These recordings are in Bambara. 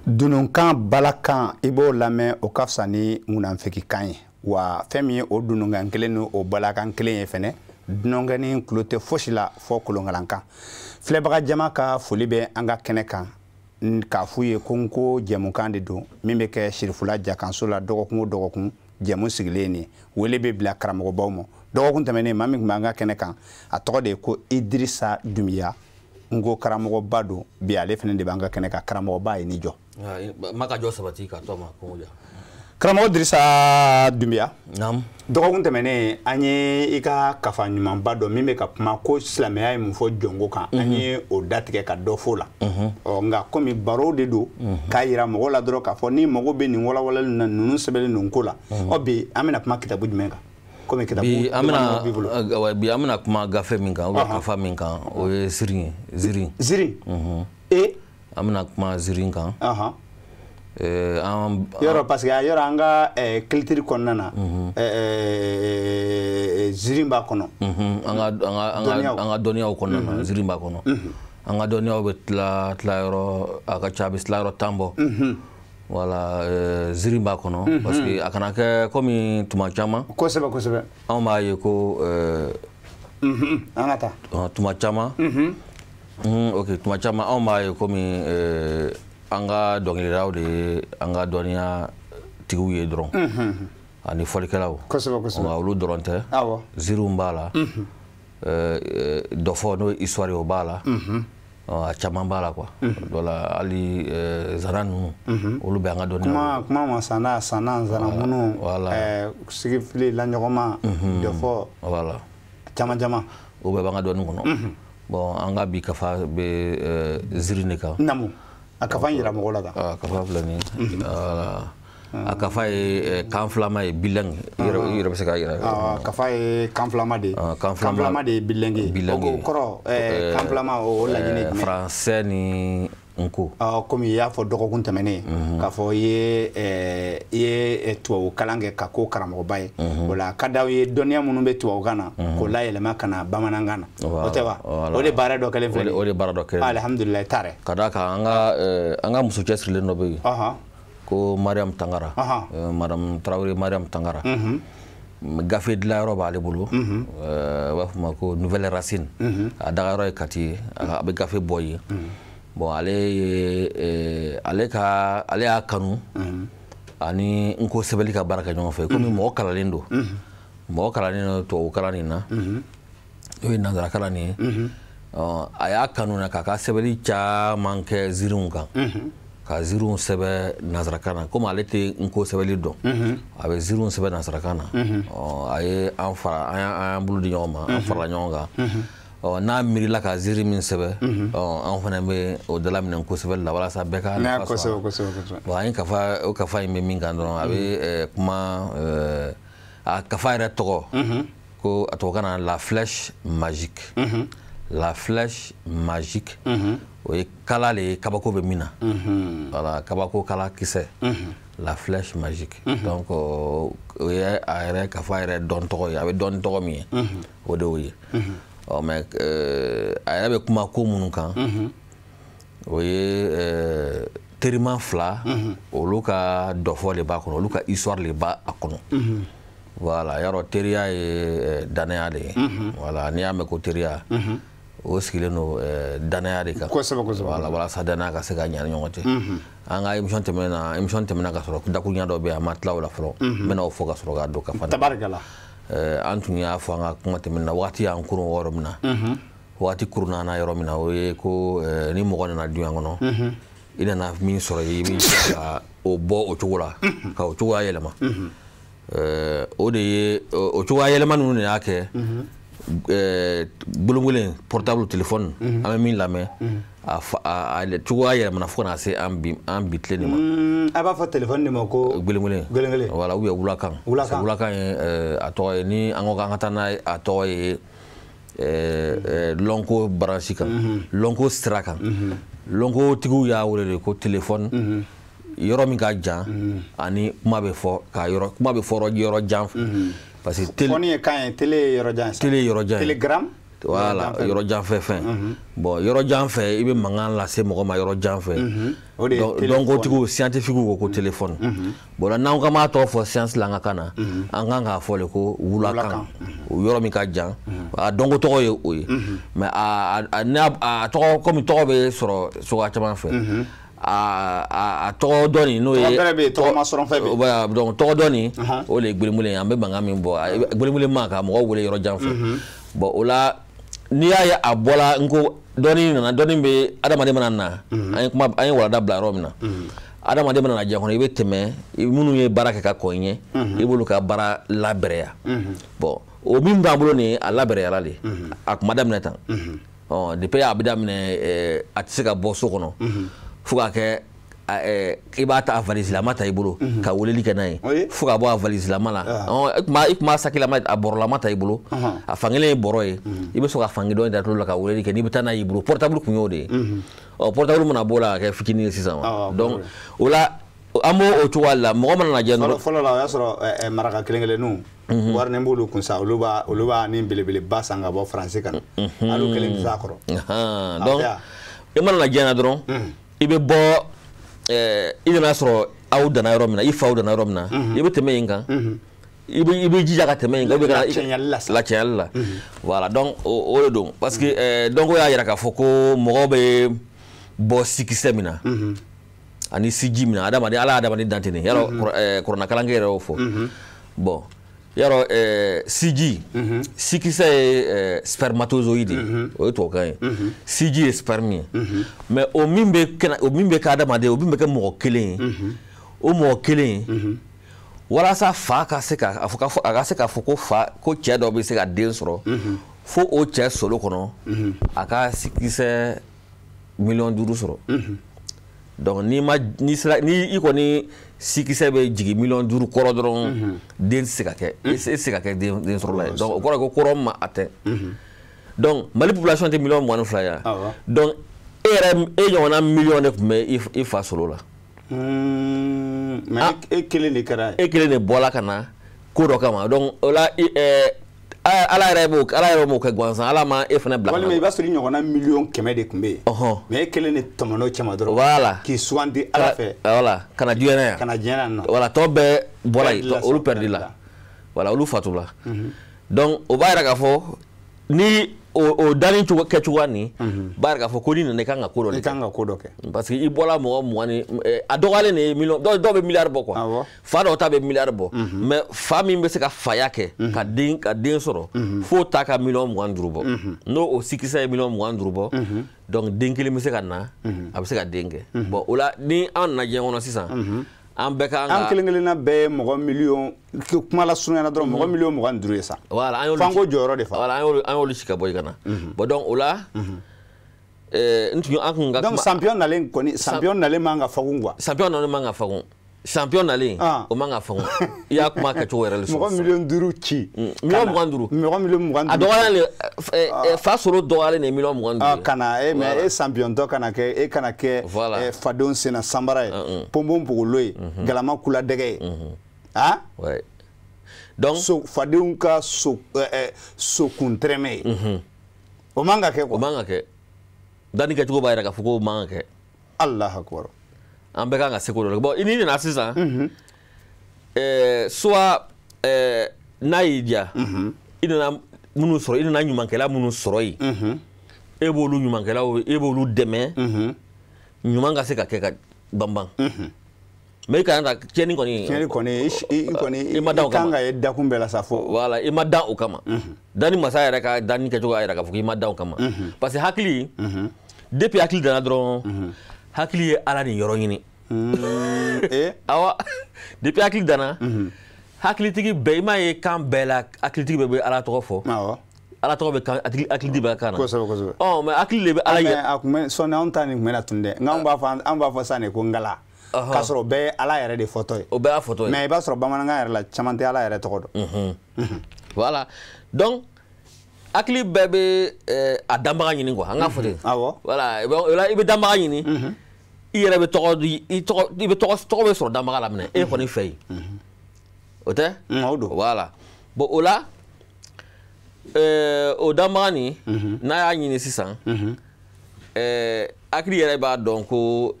Dununkan balakan i b'o lamɛn o ka fisa ni ŋunanfɛkikan ye wa fɛn min ye o dununkan kelen ni o balakan kelen ye fɛnɛ dunankɛnin tulo tɛ fosi la fɔ kolonkalankan. Filɛbaga jama ka foli bɛ an ka kɛnɛ kan k'a f'u ye ko n ko jɛmukan de don min bɛ kɛ Sirifula Jakanso la dɔgɔkun o dɔgɔkun jɛmu sigilen nin wele bɛ bila karamɔgɔbaw ma. Dɔgɔkun tɛmɛnen maa min tun b'an ka kɛnɛ kan a tɔgɔ de ye ko Idirisa Dunbiya n ko karamɔgɔba don bi ale fɛnɛ de b'an ka kɛnɛ kan karamɔgɔba ye ni jɔ. Maka jɔ sabati ka to ma ko ja. Karamɔgɔ Idirisa Dunbiya. Naam. Dɔgɔkun tɛmɛnen an ye i ka kafa ɲumanba dɔ min bɛ ka kuma ko silamɛya ye mun fɔ jɔnko kan an ye o datigɛ ka dɔ fɔ la. Nka komi baro de don k'a yira mɔgɔw la dɔrɔn k'a fɔ ni mago bɛ nin walawalali na ninnu sɛbɛnlen ninnu ko la bi an bɛna kuma kitabu jumɛn kan komi kitabu bi an bɛna kuma gafe min kan kafa min kan o ye zirin an bɛna kuma zirin kan yɔrɔ parce que yɔrɔ an ka culture kɔnɔna na zirin b'a kɔnɔ an ka dɔnniyaw kɔnɔna na zirin b'a kɔnɔ an ka dɔnniyaw bɛ tila yɔrɔ a ka ca a bɛ tila yɔrɔ 10 bɔ wala zirin b'a kɔnɔ parce que a kana kɛ komi tuma caman kosɛbɛ anw b'a ye ko an ka taa tuma caman ok tuma caman anw b'a ye komi an ka dɔnkilidaw de ye an ka dɔnniya tigiw ye dɔrɔn ani fɔlikɛlaw kosɛbɛ olu dɔrɔn tɛ zirinw b'a la dɔ fɔ n'o ye histoire o b'a la a caman b'a la quoi dɔla hali zana ninnu olu bɛ an ka dɔnniya kuma ma sana zana minnu sigifili laɲɔgɔnma dɔ fɔ caman o bɛ b'an ka dɔnni kɔnɔ bon an ka bi kafa bɛ zirin de kan namu a kafa yira mɔgɔ la kan kafa filɛ nin a kafa ye kan filama ye bilangi i yɛrɛ bɛ se k'a yira kafa ye kan filama de ye kan filama de ye bilangi o kɔrɔ kan filama o laɲini jumɛn français ni nko komi i y'a fɔ dɔgɔkun tɛmɛnen k'a fɔ i ye tubabu kalan kɛ ka ko karamɔgɔba ye o la ka d'aw ye dɔnniya minnu bɛ tubabukan na k'o layɛlɛma ka na bamanankan na o tɛ wa o de baara dɔ kɛlen filɛ o de baara dɔ kɛlen alhamdulilayi taara ka d'a kan an ka muso cɛsirilen dɔ bɛ yen ko Mariam Tangara madame Traoré Mariam Tangara gafe dilanyɔrɔ b'ale bolo u b'a fɔ ma ko nouvelle racine a dagayɔrɔ ye Kati ye a bɛ gafe bɔ yen bon ale y'a kanu ani n ko sɛbɛnni ka baara kɛ ɲɔgɔn fɛ komi mɔgɔ kalanlen don tubabu kalan nin na n'o ye nanzara kalan nin ye a y'a kanu na k'a ka sɛbɛnni caman kɛ zirinw kan ka zirinw sɛbɛn nanzarakan na komi ale tɛ n ko sɛbɛnni dɔn a bɛ zirinw sɛbɛn nanzarakan na a ye an y'an bolo di ɲɔgɔn ma an farala ɲɔgɔn kan n'a miirila ka ziiri min sɛbɛn an fana bɛ o dala minɛ kosɛbɛ la walasa bɛɛ ka nafa sɔrɔ bon an ye o kafa in bɛ min kan dɔrɔn a bɛ kuma a kafa yɛrɛ tɔgɔ ko a tɔgɔ kana la flèche magique la flèche magique o ye kala le ye kabako bɛ min na voilà kabako kala kisɛ la flèche magique donc o ye a yɛrɛ kafa yɛrɛ dɔn tɔgɔ ye a bɛ dɔn tɔgɔ min ye o de y'o ye mais a yɛrɛ bɛ kuma ko minnu kan o ye terima fila olu ka dɔfɔ de b'a kɔnɔ olu ka histoire de b'a kɔnɔ voilà yarɔ teriya ye danaya de ye voilà n'i y'a mɛn ko teriya o sigilen don danaya de kan voilà walasa danaya ka se ka ɲa ni ɲɔgɔn cɛ an ka émission tɛmɛna ka sɔrɔ dakuruɲa dɔ bɛ yen an ma tila o la fɔlɔ n bɛna o fɔ ka sɔrɔ k'a don ka fana tabarikala an tun y'a fɔ an ka kuma tɛmɛna waati y'an kurun yɔrɔ min na waati kurunna yɔrɔ min na o ye ko ni mɔgɔ nana duɲa kɔnɔ i nana min sɔrɔ i bɛ se ka o bɔ o cogo la ka o cogoya yɛlɛma o de ye o cogoya yɛlɛma ninnu de y'a kɛ bolongolen portable téléphone an bɛ min lamɛn a cogoya yɛlɛmana fo kana se an bi tile de ma a b'a fɔ téléphone de ma ko gbelengbelen voilà ou bien wulakan wulakan ye a tɔgɔ ye ni an ko k'an ka taa n'a ye a tɔgɔ ye lɔnko branche kan lɔnko sira kan lɔnko tigiw y'a wele de ko téléphone yɔrɔ min ka jan ani kuma bɛ fɔ yɔrɔ jan parce que téléphone ye kan ye télé yɔrɔ jan télégramme voilà yɔrɔ jan fɛ fɛn bon yɔrɔ jan fɛ i bɛ mankan lase mɔgɔ ma yɔrɔ jan fɛ donc kotigiw scientifique ko téléphone bon n'anw ka m'a tɔgɔ fɔ science la an ka kan na an kan k'a fɔ de ko wulakan o yɔrɔ min ka jan a dɔnko tɔgɔ ye o ye mais a tɔgɔ komi tɔgɔ bɛ sɔrɔ cogoya caman fɛ a tɔgɔ dɔ nin n'o ye donc tɔgɔ dɔ nin o de ye gbelemule an bɛ mankan min bɔ gbelemule ma ka mɔgɔw wele yɔrɔ jan fɛ bon o la n'i y'a ye a bɔla n ko dɔɔnin nana dɔɔnin bɛ adamaden mana na an ye walanda bila yɔrɔ min na adamaden mana na diɲɛ kɔnɔ i bɛ tɛmɛ minnu ye baara kɛ ka kɔn i ɲɛ i b'olu ka baara labɛrɛya bon o min b'an bolo nin a labɛrɛyara de a kuma daminɛ tan depuis a bɛ daminɛ a tɛ se ka bɔ so kɔnɔ fo ka kɛ i b'a ta a valise lama ta i bolo ka weleli kɛ n'a ye fo ka bɔ a valise lama la i kuma sakilama a bɔrɔlama ta i bolo a fankelen ye bɔrɔ ye i bɛ sɔn ka fangi dɔ da la ka weleli kɛ n'i bɛ taa n'a y'i bolo portable kun y'o de ye portable mana b'o la ka kɛ fitinin ye sisan donc o la an b'o cogoya la mɔgɔ mana lajɛ fɔlɔ la o y'a sɔrɔ maraka kelen-kelenninw wari ni b'olu kun sa olu b'a ni belebeleba san ka bɔ faransi kan hali kelen tɛ s'a kɔrɔ donc i mana lajɛ na dɔrɔn i bɛ bɔ i nana sɔrɔ aw danna yɔrɔ min na i faw danna yɔrɔ min na i bɛ tɛmɛ yen kan i bɛ jija ka tɛmɛ yen kan lacɛnyali la voilà donc o de don parce que donc o y'a yira k'a fɔ ko mɔgɔw bɛ bɔ sikisɛ min na ani siji min na adamaden ala adamaden dantɛ nin yarɔ kuranakalankɛ yɛrɛ y'o fɔ bon yarɔ siji sikisɛ ye spermatozoïde o ye tubabukan ye siji ye sperme ye mais o min bɛ kɛ adamaden o min bɛ kɛ mɔgɔ kelen ye o mɔgɔ kelen ye walasa fa ka se k'a fɔ ko fa ko cɛ dɔ bɛ se ka den sɔrɔ fo o cɛ solo kɔnɔ a ka sikisɛ 500,000 sɔrɔ donc ni i kɔni sikisɛ bɛ jigin 500,000 kɔrɔ dɔrɔn den tɛ se ka kɛ e tɛ se ka kɛ den sɔrɔla ye donc o kɔrɔ ye ko kɔrɔ ma a tɛ donc Mali population tɛ 22 ye donc e ɲɔgɔnna 1 de tun bɛ i fa solo la mais e kelen de kɛra e kelen de bɔla ka na ko dɔ kama donc o la ala yɛrɛ m'o kɛ gansan ala ma e fana bila walima i b'a sɔrɔ i ɲɔgɔnna 1,100,000 de tun bɛ yen mais e kelen de tɔmɔn'o cɛma dɔrɔn voilà k'i sugandi ala fɛ voilà kana diɲɛ yan kana diɲɛ yan nɔ voilà tɔ bɛɛ bɔra yen olu perdit la voilà olu fatula donc o b'a yira k'a fɔ ni o dani kɛcogoya nin b'a yira k'a fɔ ko ni nana i kan ka ko dɔ kɛ parce que i bɔla mɔgɔ 20 a dɔgɔyalen de ye dɔw bɛ miliyari bɔ quoi fa dɔw ta bɛ miliyari bɔ mais fa min bɛ se ka faya kɛ ka den sɔrɔ fo ta ka 25,000 bɔ n'o o sikisɛ ye 25,000 bɔ donc den kelen bɛ se ka na a bɛ se ka den kɛ bon o la ni an nana diɲɛ kɔnɔ sisan an bɛɛ ka an kelen-kelenna bɛɛ ye mɔgɔ miliyɔn kuma la surunyana dɔrɔn mɔgɔ 25,000 ye sa fanko jɔyɔrɔ de fa voilà an y'olu si ka bɔ i ka na bon donc o la an kun ka donc champion nalen man ka fagun quoi champion nalen man ka fagun champion nalen o man ka fagun i y'a kuma kɛcogo yɛrɛ le sɔrɔ mɔgɔ 5,000,000 ci 25,000 mɔgɔ 25,000 a dɔgɔyalen fa solo dɔgɔyalen de 25,000 kana mais e champion tɔ kana kɛ fadenw senna sanbara ye ponbon pogolo ye galama kula dɛgɛ ye ouais donc fadenw ka so kuntɛrɛmɛ ye o man ka kɛ quoi o man ka kɛ dani kɛcogo b'a yira k'a fɔ ko o man ka kɛ Allahu akbar an bɛɛ kan ka se ko dɔ la bon n'i nana sisan soit n'a y'i diya i nana minnu sɔrɔ i nana ɲumankɛla minnu sɔrɔ yen e b'olu ɲumankɛlaw e b'olu dɛmɛ ɲuman ka se ka kɛ ka banban mais i kana ta tiɲɛni kɔni i ma dan o kama i kan ka ye dakun bɛɛ la sa fɔ voilà i ma dan o kama dani masa yɛrɛ ka dani kɛcogo y'a yira k'a fɔ k'i ma dan o kama parce que hakili depuis hakili danna dɔrɔn hakili ye ala ni yɔrɔ ɲini awa depuis hakili danna hakilitigi bɛɛ i m'a ye kan bɛɛ la hakilitigi bɛɛ bɛ ala tɔgɔ fɔ ala tɔgɔ bɛ hakilitigi bɛ kan na kosɛbɛ mais hakili de bɛ ala ye a kun bɛ sɔnni anw ta nin kun bɛ na tun dɛ nka an b'a fɔ sa nin ko ngala k'a sɔrɔ bɛɛ ye ala yɛrɛ de fɔtɔ ye o bɛɛ y'a fɔtɔ ye mais i b'a sɔrɔ bamanankan yɛrɛ la caman tɛ ala yɛrɛ tɔgɔ dɔn voilà donc hakili bɛɛ bɛ a danbaga ɲini quoi an k'a fɔ ten voilà i bɛ danbaga ɲini i yɛrɛ bɛ tɔgɔ di i bɛ tɔgɔ bɛ sɔrɔ danbaga la minɛ e kɔni fɛ yen o tɛ o don voilà bon o la o damani n'a y'a ɲini sisan hakili yɛrɛ b'a dɔn ko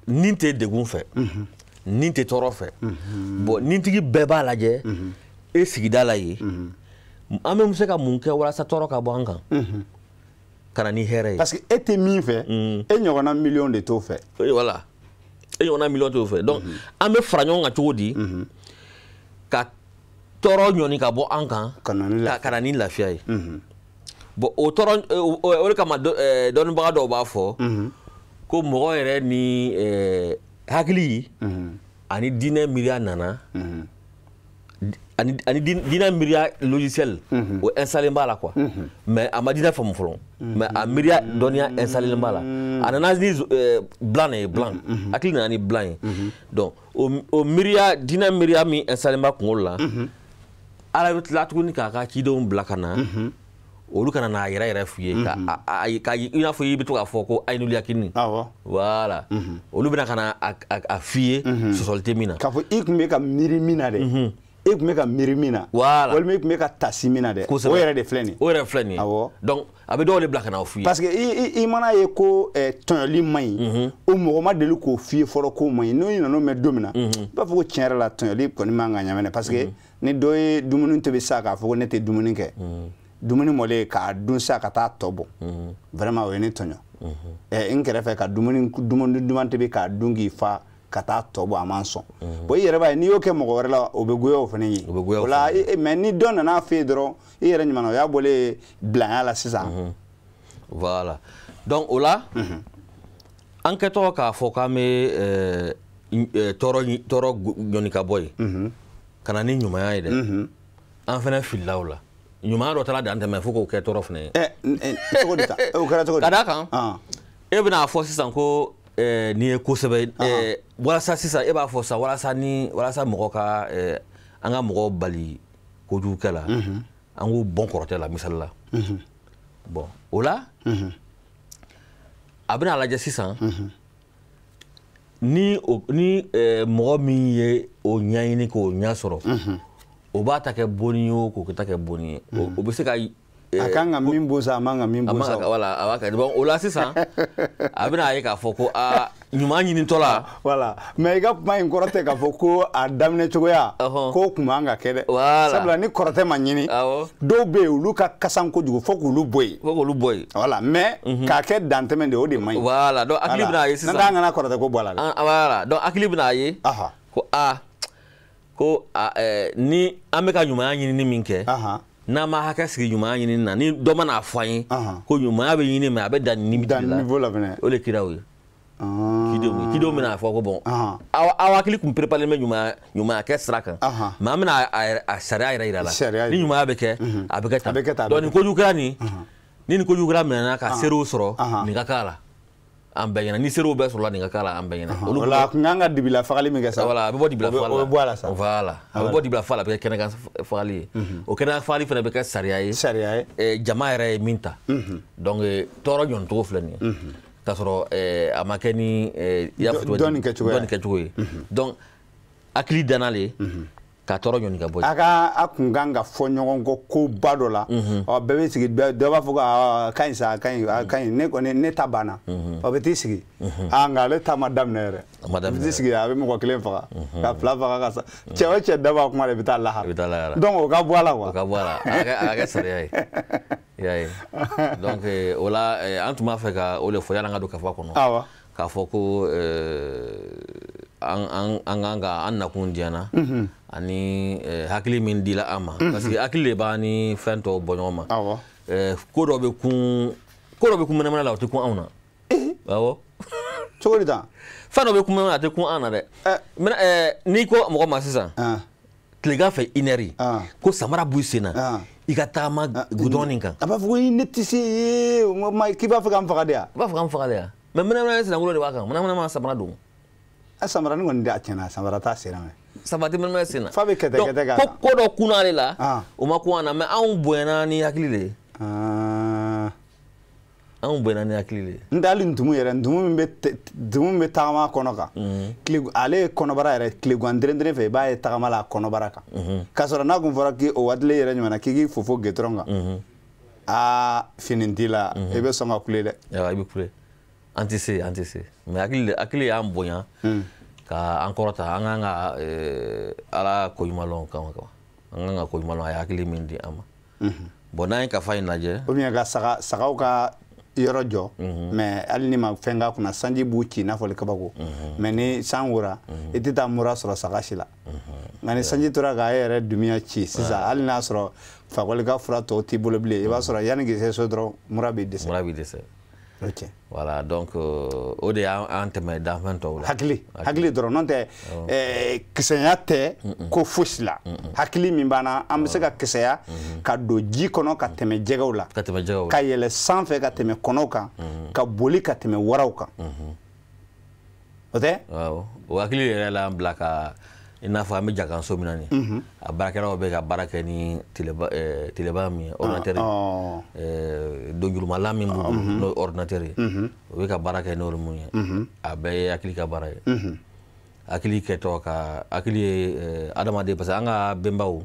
nin tɛ degun fɛ nin tɛ tɔɔrɔ fɛ bon nintigi bɛɛ b'a lajɛ e sigida la yen an bɛ se ka mun kɛ walasa tɔɔrɔ ka bɔ an kan ka na ni hɛrɛ ye parce que e tɛ min fɛ e ɲɔgɔnna miliyɔn de t'o fɛ voilà e ɲɔgɔnna miliyɔn t'o fɛ donc an bɛ fara ɲɔgɔn kan cogo di ka tɔɔrɔ ɲɔni ka bɔ an kan ka na ni lafiya ye bon o tɔɔrɔ o de kama dɔnnibaga dɔw b'a fɔ ko mɔgɔ yɛrɛ ni hakili ani diinɛ miiriya nana ani diinɛ miiriya logiciel o installé b'a la quoi mais a ma diinɛ faamu fɔlɔ mais a miiriya dɔnniya installé b'a la a nana ni blanc ye blanc hakili nana ni blanc ye donc o miiriya diinɛ miiriya min installé b'a kunkolo la ala bɛ tila tuguni k'a ka cidenw bila ka na olu kana n'a yɛrɛ yɛrɛ f'u ye ka i n'a fɔ i bɛ to k'a fɔ ko aynul yakini voilà olu bɛna ka na a f'i ye sɔsɔli tɛ min na k'a fɔ i tun bɛ ka miiri min na dɛ e tun bɛ ka miiri min na walima e tun bɛ ka tasi min na dɛ o yɛrɛ de filɛ nin ye o yɛrɛ filɛ nin ye donc a bɛ dɔw de bila ka na o f'u ye parce que i mana ye ko tɔɲɔli man ɲi o mɔgɔ ma deli k'o f'i ye fɔlɔ k'o man ɲi n'o nana o mɛn don min na i b'a fɔ ko tiɲɛ yɛrɛ la tɔɲɔli kɔni man kan ka ɲamɛ parce que ni dɔ ye dumuni tobi sa k'a fɔ ko ne tɛ dumuni kɛ dumuni mɔlen k'a dun sa ka taa tɔ bɔ vraiment o ye ne tɔɲɔ n kɛrɛfɛ ka dumuni duman tobi k'a dun k'i fa ka taa tɔ bɔ a man sɔn bon i yɛrɛ b'a ye n'i y'o kɛ mɔgɔ wɛrɛ la o bɛ goya o fana ye o la mais ni dɔ nana f'e ye dɔrɔn i yɛrɛ ɲuman o y'a bɔlen bilanya la sisan voilà donc o la an kɛtɔ k'a fɔ k'an bɛ tɔɔrɔ ɲɔni ka bɔ yen ka na ni ɲumanya ye dɛ an fana filila o la ɲumanya dɔ taara dan tɛmɛ fo k'o kɛ tɔɔrɔ fana ye cogo di ta o kɛra cogo di ka d'a kan e bɛna fɔ sisan ko nin ye kosɛbɛ walasa sisan e b'a fɔ sisan walasa mɔgɔ ka an ka mɔgɔw bali kojugukɛ la an k'u bɔn kɔrɔtɛ la misali la bon o la a bɛna lajɛ sisan ni mɔgɔ min ye o ɲɛɲini k'o ɲɛ sɔrɔ o b'a ta kɛ bonni ye o k'o ta kɛ bonni ye o bɛ se ka a kan ka min bon sa a man ka min bon sa voilà a b'a kɛ bon o la sisan a bɛna ye k'a fɔ ko ɲuman ɲinitɔ la voilà mais i ka kuma in kɔrɔ tɛ k'a fɔ ko a daminɛ cogoya k'o kun man ka kɛ dɛ sabula ni kɔrɔtɛ ma ɲini dɔw bɛ yen olu ka kasan kojugu fo k'olu bɔ yen voilà mais k'a kɛ dantɛmɛ de o de man ɲi voilà donc hakili bɛna ye sisan n'an kana kɔrɔtɛ ko bɔ a la dɛ voilà donc hakili bɛna ye ko ni an bɛ ka ɲumanya ɲinini min kɛ n'a ma hakɛ sigi ɲumanya ɲinini na ni dɔ mana fɔ an ye ko ɲumanya bɛ ɲini mais a bɛ dan niveau la fɛnɛ o de kɛra o ye kidenw bɛna fɔ ko bon aw hakili tun préparé bɛ ɲumanya kɛ sira kan mais an bɛna a sariya yɛrɛ yira la ni ɲumanya bɛ kɛ a bɛ kɛ tan donc nin kojugu kɛra ni nin kojugu kɛra minɛna ka seerew sɔrɔ nin ka k'a la an bɛɛ ɲɛna ni seerew bɛɛ sɔrɔla nin ka k'a la an bɛɛ ɲɛna o la a kun kan ka dibila fagali min kɛ sa voilà a bɛ bɔ dibila fagali la o bɛ bɔ a la sa voilà a bɛ bɔ dibila fagali la a bɛ kɛ kɛnɛkan fagali ye o kɛnɛkan fagali fana bɛ kɛ sariya ye jama yɛrɛ ye min ta donc tɔɔrɔ ɲɔnicogo filɛ nin ye k'a sɔrɔ a ma kɛ ni dɔnni kɛcogo ye donc hakili danna le ka tɔɔrɔ ɲɔni ka bɔ yen a kun kan ka fɔ ɲɔgɔn kɔ koba dɔ la bɛɛ bɛ sigi dɔ b'a fɔ ko ka ɲi sa a ka ɲi ne kɔni ne ta banna o bɛ t'i sigi nka ale ta ma daminɛ yɛrɛ a bɛ t'i sigi a bɛ mɔgɔ kelen faga ka fila faga ka sa cɛ o cɛ da b'a kuma de bɛ taa lahara donc o ka bɔ a la quoi o ka bɔ a la a ka kɛ sariya ye i y'a ye donc o la an tun b'a fɛ ka o de fɔ yanni an ka don kafa kɔnɔ k'a fɔ ko an kan ka an nakun diyana ani hakili min dila an ma parce que hakili de b'an ni fɛn tɔw bɔ ɲɔgɔn ma ko dɔ bɛ kun mɛnɛmɛnɛ la o tɛ kun anw na awɔ cogo di tan fɛn dɔ bɛ kun mɛnɛmɛnɛ a tɛ kun an na dɛ n'i ko mɔgɔ ma sisan tilegan fɛ 1 heure ko samara b'i sen na i ka tagama gudɔrɔn nin kan a b'a fɔ ko ne tɛ se k'i b'a fɛ k'an faga de wa i b'a fɛ k'an faga de wa mais mɛnɛmɛnɛ sinankolo de b'a kan mɛnɛmɛnɛ ma samara don a samara ni kɔni a tiɲɛna samara t'a sen na samara tɛ mɛnɛmɛnɛ sen na f'a bɛ kɛtɛ k'a kan ko dɔ kunna ale la o ma kun an na mais anw bonyana ni hakili de ye an bɛnna ni hakili de ye. N tɛ hali ntumu yɛrɛ, ntumu min bɛ tagama a kɔnɔ kan. Ale kɔnɔbara yɛrɛ tilegan dɛrɛn fɛ i b'a ye tagama la a kɔnɔbara kan. K'a sɔrɔ n'a kun fɔra k'i o waatile yɛrɛ ɲuman na k'i k'i fofo gitɔrɔn kan. Fini t'i la i bɛ sɔn ka kule dɛ. I bɛ kule. An tɛ se mais hakili y'an bonya ka an kɔrɔta an kan ka ala ko ɲuman kama an kan ka ko ɲuman a ye hakili min di an ma. Bon n'an ye kafa in lajɛ. Ou bien ka sagaw ka yɔrɔ jɔ mais hali ni ma fɛn k'a kunna sanji b'u ci i n'a fɔ kabako mais ni san wora i tɛ taa mura sɔrɔ saga si la nka ni sanji tora k'a yɛrɛ dumiya ci sisan hali n'a sɔrɔ fakɔli ka fura tɔw t'i bolo bilen i b'a sɔrɔ yanni k'i se so dɔrɔn mura b'i dɛsɛ. Ok. Voilà, donc o de y'an tɛmɛ danfɛn tɔw la. Hakili dɔrɔn n'o tɛ kisɛya tɛ ko fosi la. Hakili min b'an na an bɛ se ka kisɛya ka don ji kɔnɔ ka tɛmɛ jɛgɛw la. Ka yɛlɛ sanfɛ ka tɛmɛ kɔnɔw kan. Ka boli ka tɛmɛ waraw kan. O tɛ? Awɔ. O hakili yɛrɛ la an bila ka i n'a fɔ an bɛ jakanso min na nin a baarakɛlaw bɛ ka baara kɛ ni teleba min ye ordinateur ye donjurumala min b'u bolo n'o ordinateur ye o bɛ ka baara kɛ n'olu mun ye a bɛɛ ye hakili ka baara ye hakili kɛtɔ ka hakili ye adamaden parce que an ka bɛnbaw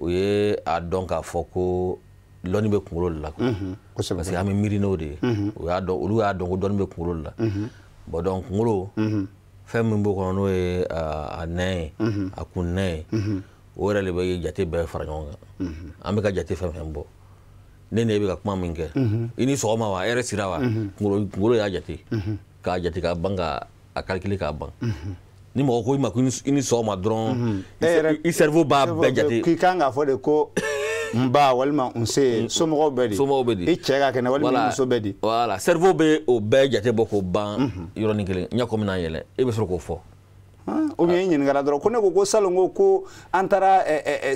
o ye a dɔn k'a fɔ ko dɔnni bɛ kunkolo de la parce que an bɛ miiri n'o de ye olu y'a dɔn ko dɔnni bɛ kunkolo de la bon donc kunkolo fɛn min b'o kɔnɔ n'o ye a nɛn ye a kun nɛn ye o yɛrɛ de bɛ jate bɛɛ fara ɲɔgɔn kan an bɛ ka jate fɛn fɛn bɔ ne ni e bɛ ka kuma min kɛ i ni sɔgɔma wa hɛrɛ sira wa kunkolo y'a jate k'a jate k'a ban ka a calculer k'a ban ni mɔgɔ ko i ma ko i ni sɔgɔma dɔrɔn i cerveau b'a bɛɛ jate k'i kan k'a fɔ de ko n ba walima n se somɔgɔw bɛ di i cɛ ka kɛnɛ walima muso bɛ di voilà cerveau bɛ o bɛɛ jate bɔ k'o ban yɔrɔnin kelen ɲɛ ko mina yɛlɛ e bɛ sɔrɔ k'o fɔ ou bien i ɲininkara dɔrɔn ko ne ko salon ko an taara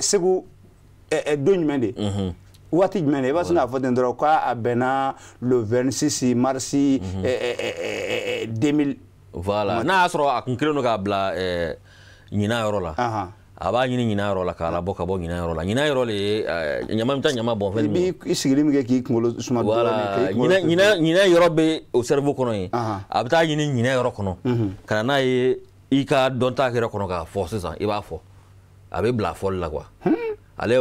Segu don jumɛn de waati jumɛn de i b'a sɔrɔ k'a fɔ ten dɔrɔn k'a bɛnna le 26 mars 2000 voilà n'a y'a sɔrɔ a kun kelen don k'a bila ɲinan yɔrɔ la a b'a ɲini ɲinan yɔrɔ la k'a labɔ ka bɔ ɲinan yɔrɔ la ɲinan yɔrɔ le ye ɲama bɛ taa ɲama bɔn fɛn min i sigili min kɛ k'i kunkolo suma voilà ɲinan yɔrɔ bɛ o cerveau kɔnɔ yen a bɛ taa ɲini ɲinan yɔrɔ kɔnɔ ka na n'a ye i ka dɔnta yɛrɛ kɔnɔ k'a fɔ sisan i b'a fɔ a bɛ bila fɔli la quoi ale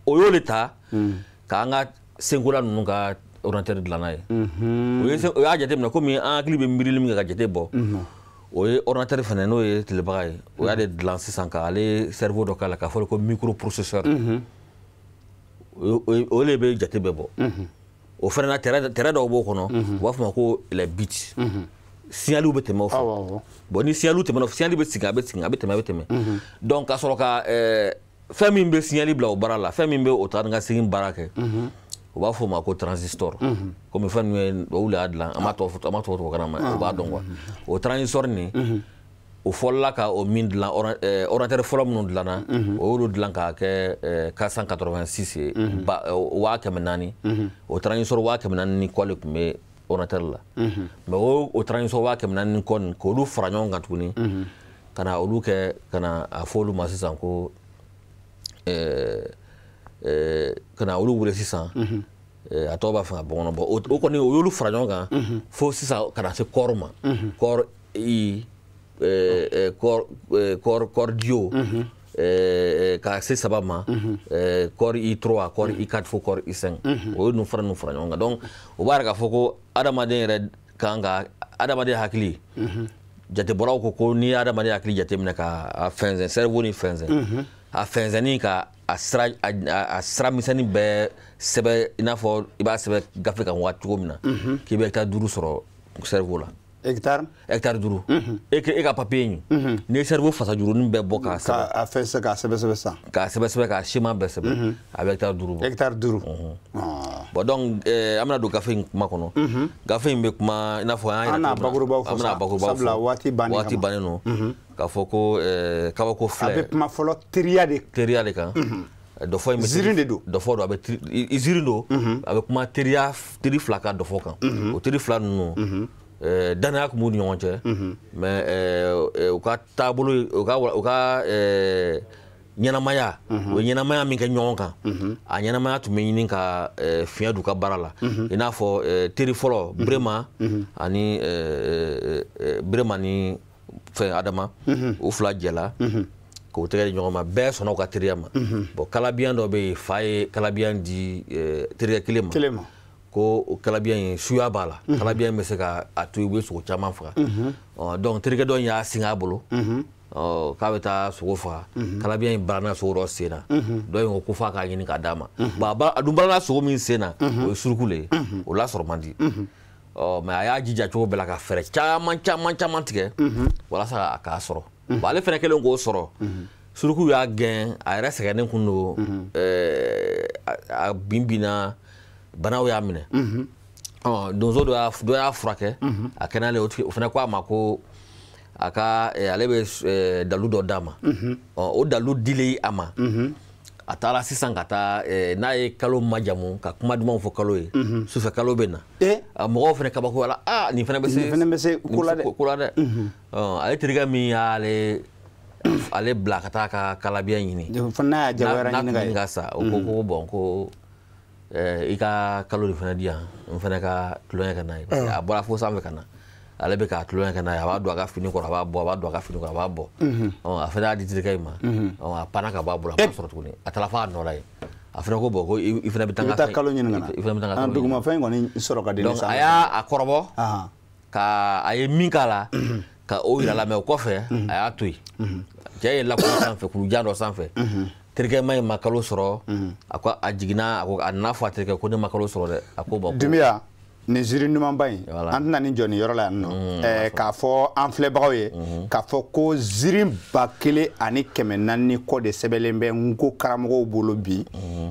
o y'o le ta k'an ka senkola ninnu ka ordinateur dilan n'a ye o y'a jateminɛ komi an hakili bɛ miirili min kɛ ka jate bɔ o ye ordinateur fɛnɛ n'o ye telebaga ye o y'a de dilan sisan k'ale cerveau dɔ k'a la k'a fɔ ko microprocesseur o le bɛ jate bɛɛ bɔ o fɛnɛ na tɛrɛ dɔw b'o kɔnɔ u b'a fɔ ma ko les bits signaliw bɛ tɛmɛ o fɛ bon ni signaliw tɛmɛna signali bɛ sigi a bɛ tɛmɛ donc ka sɔrɔ ka fɛn min bɛ signali bila o baara la fɛn min bɛ o taa ni ka segin baara kɛ u b'a fɔ o ma ko transistor komi fɛn ninnu ye olu de y'a dilan an m'a tɔgɔ tubabukan na o b'a dɔn quoi o transistor nin o fɔlɔla ka o min dilan ordinateur fɔlɔ minnu dilanna o y'olu dilan k'a kɛ 486 ye 400,000 o transistor 400,000 ni kɔ de tun bɛ ordinateur la mais o transistor 400,000 ni kɔ nin k'olu fara ɲɔgɔn kan tuguni ka na olu kɛ ka na a fɔ olu ma sisan ko ka na olu wele sisan a tɔgɔ b'a fɛ ka bɔ kɔnɔ bɔn o kɔni o y'olu fara ɲɔgɔn kan fo sisan ka na se kɔɔri ma kɔɔri dio ka se 3 ma kɔɔri I3 kɔɔri I4 fo kɔɔri I5 o ye ninnu fara ɲɔgɔn kan donc o b'a yɛrɛ k'a fɔ ko adamaden yɛrɛ kan ka adamaden hakili jatebɔlaw ko n'i ye adamaden hakili jateminɛ ka fɛnsɛn cerveau ni fɛnsɛn a fɛnsɛnni ka a sira misɛnnin bɛɛ sɛbɛ i n'a fɔ i b'a sɛbɛ gafe kan waati cogo min na k'i bɛ hectare 5 sɔrɔ cerveau la hectare 5 e ka papier ɲi n'i ye cerveau fasajurunin bɛɛ bɔ k'a sɛbɛ k'a sɛbɛsɛbɛ san k'a sɛbɛsɛbɛ k'a siman bɛɛ sɛbɛ a bɛ hectare 5 bɔ hectare 5 bon donc an bɛna don gafe in kuma kɔnɔ gafe in bɛ kuma i n'a fɔ an bɛna bakurubaw fɔ sabula waati bannen don k'a fɔ ko kabako filɛ a bɛ kuma fɔlɔ teriya de kan dɔ fɔ in bɛ ziiri de don dɔ fɔ don a bɛ ziiri don a bɛ kuma teri 2 kan dɔ fɔ kan o teri 2 ninnu danaya tun b'u ni ɲɔgɔn cɛ mais u ka taabolo u ka ɲɛnamaya o ye ɲɛnamaya min kɛ ɲɔgɔn kan a ɲɛnamaya tun bɛ ɲini ka fiɲɛ d'u ka baara la i n'a fɔ teri fɔlɔ Birema ani Birema ni fɛn Adama u fila jɛla k'o tɛgɛ di ɲɔgɔn ma bɛɛ sɔnna u ka teriya ma bon kalabiyan dɔ bɛ yen fa ye kalabiyan di terikɛ kelen ma ko o kalabiyan in suya b'a la kalabiyan bɛ se ka a to i bɛ sogo caman faga donc terikɛ dɔ in y'a singɛ a bolo k'a bɛ taa sogo faga kalabiyan in barana sogo dɔ sen na dɔ in ko f'a k'a ɲini k'a d'a ma bon a dun barana sogo min sen na o ye suruku le ye o lasɔrɔ man di mais a y'a jija cogo bɛɛ la ka fɛɛrɛ caman tigɛ walasa a k'a sɔrɔ bon ale fɛnɛ kɛlen k'o sɔrɔ suruku y'a gɛn a yɛrɛ sɛgɛnnen kun don a binna banaw y'a minɛ donso dɔ y'a furakɛ a kɛnɛyalen o fɛnɛ ko a ma ko a ka ale bɛ dalu dɔ d'a ma o dalu dili a ma a taara sisan ka taa n'a ye kalo majamu ka kuma dumanw fɔ kalo ye sufɛ kalo bɛ na mɔgɔw fɛnɛ kabako ala nin fɛnɛ bɛ se ko la dɛ ale terikɛ min y'ale bila ka taa ka kalabiya ɲini n'a tun ka sa o ko bɔn ko i ka kalo de fɛnɛ di yan n fɛnɛ ka tulonkɛ kɛ n'a ye parce que a bɔra fo sanfɛ ka na ale bɛ ka tulonkɛ kɛ n'a ye a b'a don a ka fini kɔrɔ a b'a bɔ a b'a don a ka fini kɔrɔ a b'a bɔ a fɛnɛ y'a di terikɛ in ma a panna ka bɔ a bolo a ma sɔrɔ tuguni a taara f'a nɔ la ye a fɛnɛ ko bɔn ko i fɛnɛ bɛ taa kalo ɲini ka na i fɛnɛ bɛ taa kalo dugumafɛn kɔni sɔrɔ ka di donc a y'a kɔrɔbɔ ka a ye min k'a la ka o yira la mais o kɔfɛ a y'a to yen cɛ ye lakɔlɔ sanfɛ kulujan dɔ sanfɛ terikɛ ma ye ma kalo sɔrɔ a ko a jiginna a nana fɔ a terikɛ ko ne ma kalo sɔrɔ dɛ a ko bɔn Dunbiya nin ziiri ɲumanba in an tɛna nin jɔ nin yɔrɔ la yan nɔ k'a fɔ an filɛbagaw ye k'a fɔ ko ziiri 1400 kɔ de sɛbɛnlen bɛ Nko karamɔgɔw bolo bi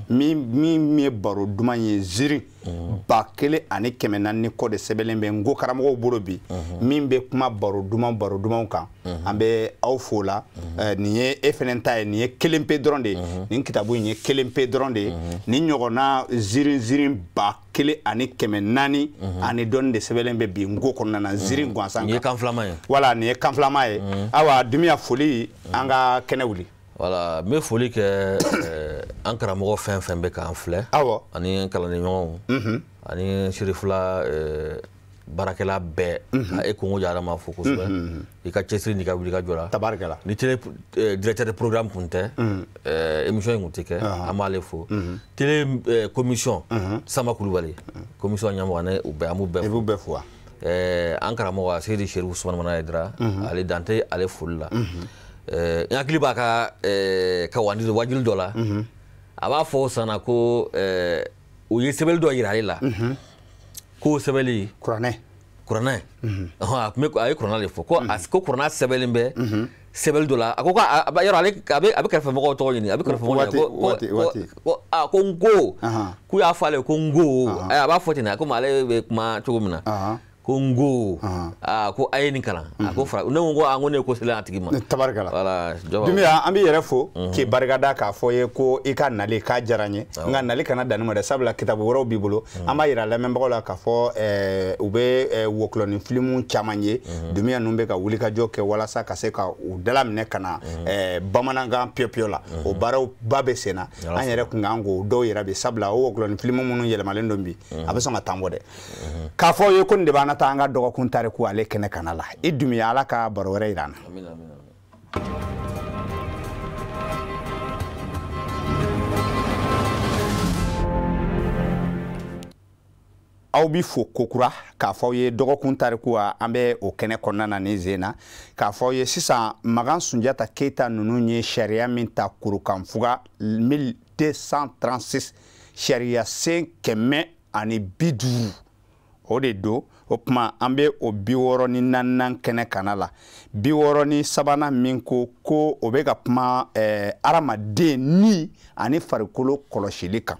min ye baro duman ye ziiri 1400 kɔ de sɛbɛnlen bɛ Nko karamɔgɔw bolo bi min bɛ kuma baro dumanw kan an bɛ aw fo la nin ye e fɛnɛ ta ye nin ye kelen pe dɔrɔn de ye nin kitabu in ye kelen pe dɔrɔn de ye nin ɲɔgɔnna ziiri 1400 ani dɔɔni de sɛbɛnlen bɛ bi Nko kɔnɔna na ziiri gansan kan nin ye kan filaman ye voilà nin ye kan filaman ye awa Dunbiya foli an ka kɛnɛ wuli voilà n bɛ foli kɛ an karamɔgɔ fɛn fɛn bɛ k'an filɛ awɔ ani kalanden ɲɔgɔnw ani sirifila baarakɛla bɛɛ e kongo jara ma fo kosɛbɛ i ka cɛsiri n'i ka wuli ka jɔ la tabarikala ni télé directeur de programme kun tɛ émission in kun tɛ kɛ an b'ale fo télé commission Samba Kulubali commission ɲɛmɔgɔ ne u bɛɛ an b'u bɛɛ fo an karamɔgɔ Seydi Sherif Usumani Mana Haidara ale dan tɛ ale foli la n hakili b'a ka wajuli dɔ la a b'a fɔ sanna ko u ye sɛbɛnni dɔ yira ale la ko sɛbɛnni kuranɛ a ye kuranɛ de fɔ ko kuranɛ sɛbɛnlen bɛ sɛbɛnni dɔ la a ko yɔrɔ a bɛ kɛrɛfɛmɔgɔw tɔgɔ ɲini a bɛ kɛrɛfɛmɔgɔw ko Nko k'u y'a fɔ ale ko Nko a b'a fɔ ten na komi ale bɛ kuma cogo min na ko Nko ko a ye nin kalan a ko fara ne ko ne ye ko sɛbɛn a tigi ma tabarikala voilà Dunbiya an b'i yɛrɛ fo k'i barikada k'a fɔ ye ko i ka nali k'a diyara n ye nka nali kana danni ma dɛ sabula kitabu wɛrɛw b'i bolo an b'a yira lamɛnbagaw la k'a fɔ u bɛ wɔkulɔni filimu caman ye Dunbiya ninnu bɛ ka wulikajɔ kɛ walasa ka se ka u dalaminɛ ka na bamanankan piyo la o baaraw ba bɛ sen na an yɛrɛ kun kan k'o dɔw yɛrɛ bi sabula o wɔkulɔni filimu minnu yɛlɛmalen don bi a bɛ sɔn ka taa bɔ dɛ k'a fɔ ye ko nin de b'an ta an ka dɔgɔkun tariku ale kɛnɛ kana la i Dunbiya ala ka baro wɛrɛ yira an na aw bi fo kokura k'a fɔ ye dɔgɔkun tariku an bɛ o kɛnɛ kɔnɔna na nin zen na k'a fɔ ye sisan Magan Sunjata Keyita ninnu ye sariya min ta Kurukanfuga 1236 sariya sen 150 o de do o kuma an bɛ o 64 kɛnɛ kana la 63 min ko o bɛ ka kuma adamaden ni ani farikolo kɔlɔsili kan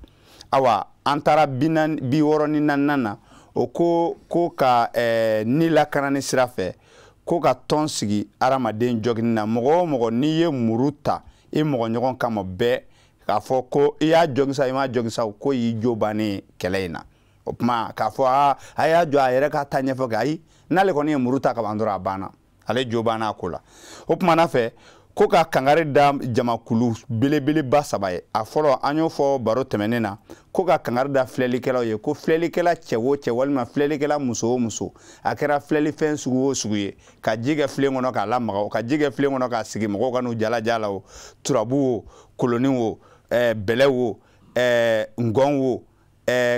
awa an taara 64 na o ko ka ni lakanani sira fɛ ko ka tɔn sigi adamaden jɔgini na mɔgɔ o mɔgɔ n'i ye muru ta i mɔgɔ ɲɔgɔn kama bɛɛ k'a fɔ ko i y'a jɔgisa i m'a jɔgisa ko y'i jo bannen kɛlɛ in na o kuma k'a fɔ a y'a jɔ a yɛrɛ ka taa ɲɛfɔ kɛ ayi n'ale kɔni ye muru ta ka ban dɔrɔn a banna ale jo banna a ko la o kuma na fɛ ko ka kangare da jamakulu belebele ba saba ye a fɔlɔ an y'o fɔ baro tɛmɛnen na ko ka kangare da filɛlikɛlaw ye ko filɛlikɛla cɛ o cɛ walima filɛlikɛla muso o muso a kɛra filɛlifɛn sugu o sugu ye ka ji kɛ filen kɔnɔ k'a lamaga ka ji kɛ filen kɔnɔ k'a sigi mɔgɔw ka n'u jalaja la o turabu o koloni o bɛlɛ o ngɔn o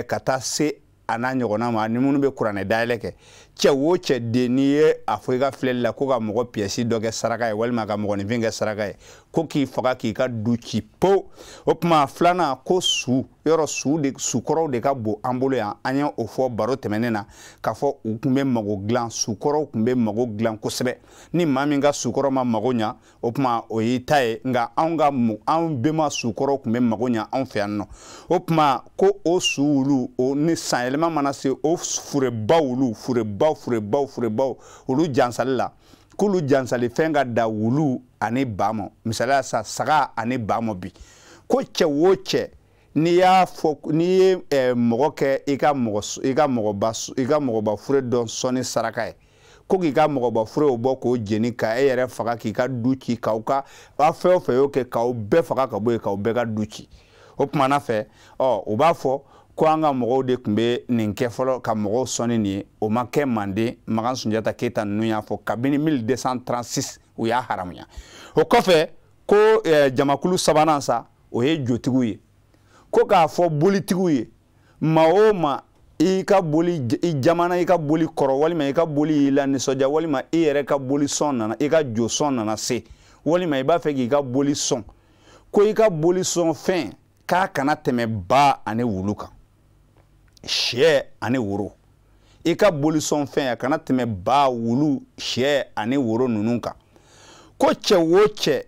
ka taa se a n'a ɲɔgɔnna ma ni minnu bɛ kuranɛ dayɛlɛ kɛ cɛ o cɛ den n'i ye a fɔ i ka filɛli la ko ka mɔgɔ piyɛsi dɔ kɛ saraka ye walima ka mɔgɔninfin kɛ saraka ye ko k'i faga k'i ka du ci po o tuma filanan ko su yɔrɔ sukɔrɔw de ka bon an bolo yan an ye o fɔ baro tɛmɛnen na k'a fɔ u tun bɛ mago dilan sukɔrɔw tun bɛ mago dilan kosɛbɛ ni maa min ka sukɔrɔ ma mago ɲa o tuma o y'i ta ye nka anw bɛma sukɔrɔw tun bɛ mago ɲa anw fɛ yan nɔ o tuma ko o su wulu o ni san yɛlɛma mana se o furebaw wulu furebaw olu jansali la k'olu jansali fɛn ka da wulu ani ba ma misaliya sa saga ani ba ma bi ko cɛ o cɛ n'i y'a fɔ n'i ye mɔgɔ kɛ i ka mɔgɔba fure dɔn sɔnni saraka ye ko k'i ka mɔgɔba fure o bɔ k'o jeni ka e yɛrɛ faga k'i ka du ci k'aw ka fɛn o fɛn y'o kɛ k'aw bɛɛ faga ka bɔ yen k'aw bɛɛ ka du ci o tumana fɛ u b'a fɔ ko an ka mɔgɔw de tun bɛ nin kɛ fɔlɔ ka mɔgɔw sɔnni nin ye o ma kɛ Manden Magan Sunjata Keyita ninnu y'a fɔ kabini 1236 u y'a haramuya o kɔfɛ ko jamakulu sabanan sa o ye jotigiw ye ko k'a fɔ bolitigiw ye maa o maa i ka boli i jamana i ka boli kɔrɔ walima i ka boli y'i la nisɔndiya walima i yɛrɛ ka boli sɔn nana i ka jo sɔn nana se walima i b'a fɛ k'i ka boli sɔn ko i ka boli sɔn fɛn k'a kana tɛmɛ ba ani wulu kan sɛ ani woro i ka boli sɔn fɛn a kana tɛmɛ ba wulu sɛ ani woro ninnu kan ko cɛ o cɛ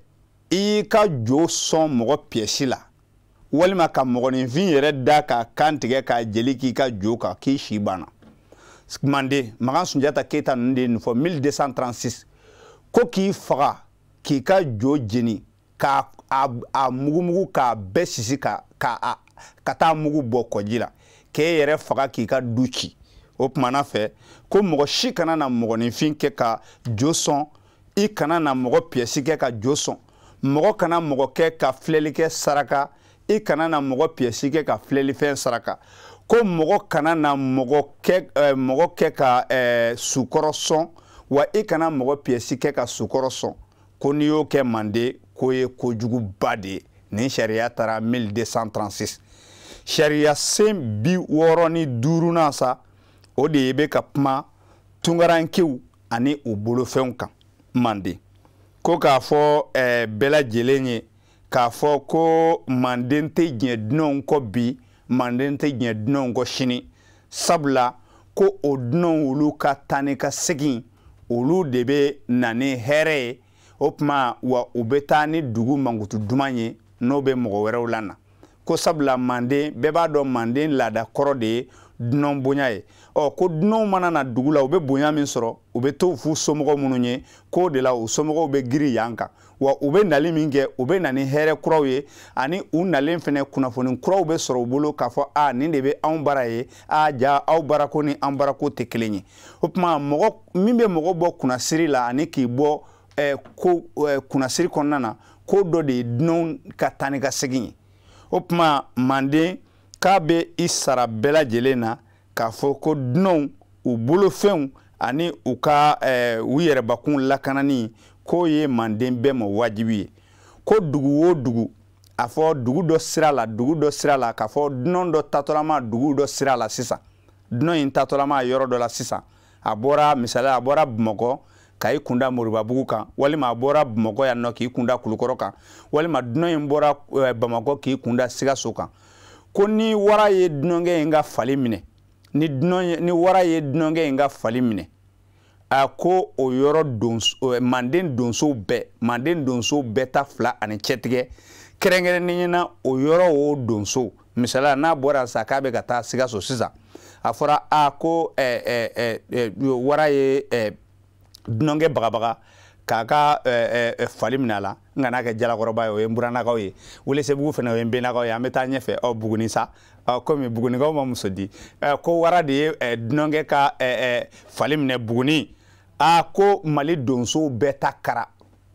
i ka jo sɔn mɔgɔ piyɛsi la walima ka mɔgɔninfin yɛrɛ da k'a kan tigɛ k'a jeli k'i ka jo kan k'i si banna Manden Magan Sunjata Keyita ninnu de ye nin fɔ 1236 ko k'i faga k'i ka jo jeni k'a mugumugu k'a bɛɛ sisi ka taa mugu bɔ kɔji la k'e yɛrɛ faga k'i ka du ci o tumana fɛ ko mɔgɔ si kana na mɔgɔninfin kɛ ka jo sɔn i kana na mɔgɔ piyɛsi kɛ ka jo sɔn mɔgɔ kana mɔgɔ kɛ ka filɛlikɛ saraka i kana na mɔgɔ piyɛsi kɛ ka filɛlifɛn saraka ko mɔgɔ kana na mɔgɔ kɛ ka sukɔrɔ sɔn wa i kana mɔgɔ piyɛsi kɛ ka sukɔrɔ sɔn ko n'i y'o kɛ Manden k'o ye kojuguba de ye nin sariya taara 1236 sariya sen 65 sa o de ye bɛ ka kuma tungarankew ani u bolofɛnw kan Manden ko k'a fɔ bɛɛ lajɛlen ye k'a fɔ ko Manden tɛ diɲɛ dunanw kɔ bi Manden tɛ diɲɛ dunanw kɔ sini sabula ko o dunanw olu ka taa ni ka segin olu de bɛ na ni hɛrɛ ye o tuma wa u bɛ taa ni dugu mankutu duman ye n'o bɛ mɔgɔ wɛrɛw la na ko sabula Manden bɛɛ b'a dɔn Manden laada kɔrɔ de ye dunan bonya ye ko dunanw mana na dugu la u bɛ bonya min sɔrɔ u bɛ to f'u somɔgɔw minnu ye k'o de la u somɔgɔw bɛ giri yan kan wa u bɛ nali min kɛ u bɛ na ni hɛrɛ kuraw ye ani u nalen fɛnɛ kunnafoni kuraw bɛ sɔrɔ u bolo k'a fɔ nin de bɛ anw baara ye ja aw baarako ni an baarako tɛ kelen ye o tuma mɔgɔ min bɛ mɔgɔ bɔ kunnasiri la ani k'i bɔ kunnasiri kɔnɔna na ko dɔ de ye dunanw ka taa ni ka segin ye o tuma Manden k'a bɛ i sara bɛɛ lajɛlen na k'a fɔ ko dunanw u bolofɛnw ani u ka u yɛrɛbakun lakanani k'o ye Manden bɛɛ ma wajibi ye ko dugu o dugu a fɔ dugu dɔ sira la k'a fɔ dunan dɔ tatɔlama dugu dɔ sira la sisan dunan in tatɔlama yɔrɔ dɔ la sisan a bɔra misaliya a bɔra Bamakɔ k'i kunda Moribabugu kan walima a bɔra Bamakɔ yan nɔ k'i kunda Kulukɔrɔ kan walima dunan in bɔra Bamakɔ k'i kunda Sikaso kan ko ni wara ye dunankɛ in ka fali minɛ ni wara ye dunankɛ in ka fali minɛ ko o yɔrɔ Manden donsow bɛɛ ta fila ani cɛtigɛ kɛrɛnkɛrɛnnen na o yɔrɔ o donso misaliya n'a bɔra sa k'a bɛ ka taa Sikaso sisan a fɔra ko wara ye dunankɛ bagabaga k'a ka fali minɛ a la n kana kɛ jalakɔrɔba ye o ye n buranakaw ye Welesebugu fana o ye n bennakaw ye an bɛ taa ɲɛfɛ Buguni sa komi Bugunikaw ma muso di ko wara de ye dunankɛ ka fali minɛ Buguni ko Mali donsow bɛɛ ta kara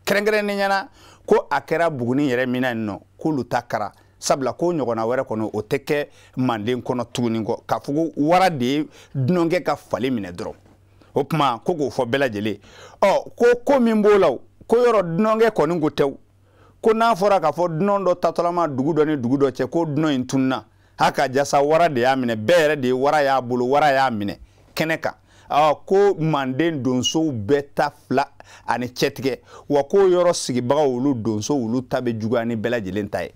kɛrɛnkɛrɛnnen ɲɛna ko a kɛra Buguni yɛrɛ mina nɔ k'olu ta kara sabula ko ɲɔgɔnna wɛrɛ kɔnɔ o tɛ kɛ Manden kɔnɔ tuguni kɔ k'a fɔ ko wara de ye dunɔnkɛ ka fali minɛ dɔrɔn o tuma ko k'o fɔ bɛɛ lajɛlen ko min b'o la ko yɔrɔ dunɔnkɛ kɔni ko tɛ ko n'a fɔra k'a fɔ dunɔn dɔ tatɔlama dugu dɔ ni dugu dɔ cɛ ko dunɔn in tununa ha ka jasa wara de y'a minɛ bɛɛ yɛrɛ de ye wara y'a bolo wara y'a minɛ kɛnɛ kan ko Manden donsow bɛɛ ta fila ani cɛtigɛ wa ko yɔrɔ sigibagaw olu donso olu ta bɛ juguya ni bɛɛ lajɛlen ta ye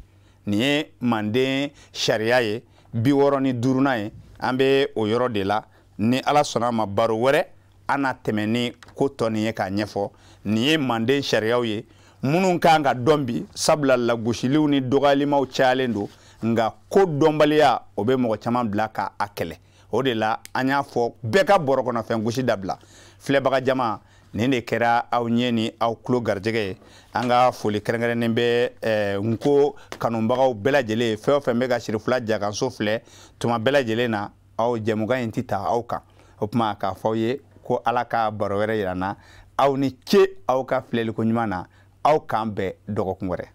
nin ye Manden sariya ye 65nan ye an bɛ o yɔrɔ de la ni Ala sɔnna ma baro wɛrɛ an na tɛmɛ ni ko tɔ nin ye k'a ɲɛfɔ nin ye Manden sariyaw ye minnu kan ka dɔn bi sabula lagosiliw ni dɔgɔyalimaw cayalen don nka ko dɔnbaliya o bɛ mɔgɔ caman bila k'a kɛlɛ o de la an y'a fɔ bɛɛ ka bɔrɔ kɔnɔfɛn gosi dabila filɛbaga jama nin de kɛra aw ɲɛ ni aw tulo garijɛgɛ ye an ka foli kɛrɛnkɛrɛnnen bɛ nko kanubagaw bɛɛ lajɛlen fɛn o fɛn bɛ ka Sirifula Jakanso filɛ tuma bɛɛ lajɛlen na aw jɛmukan in tɛ ta aw kan o tuma k'a fɔ aw ye ko Ala ka baro wɛrɛ yira n na aw ni ce aw ka filɛliko ɲuman na aw k'an bɛn dɔgɔkun wɛrɛ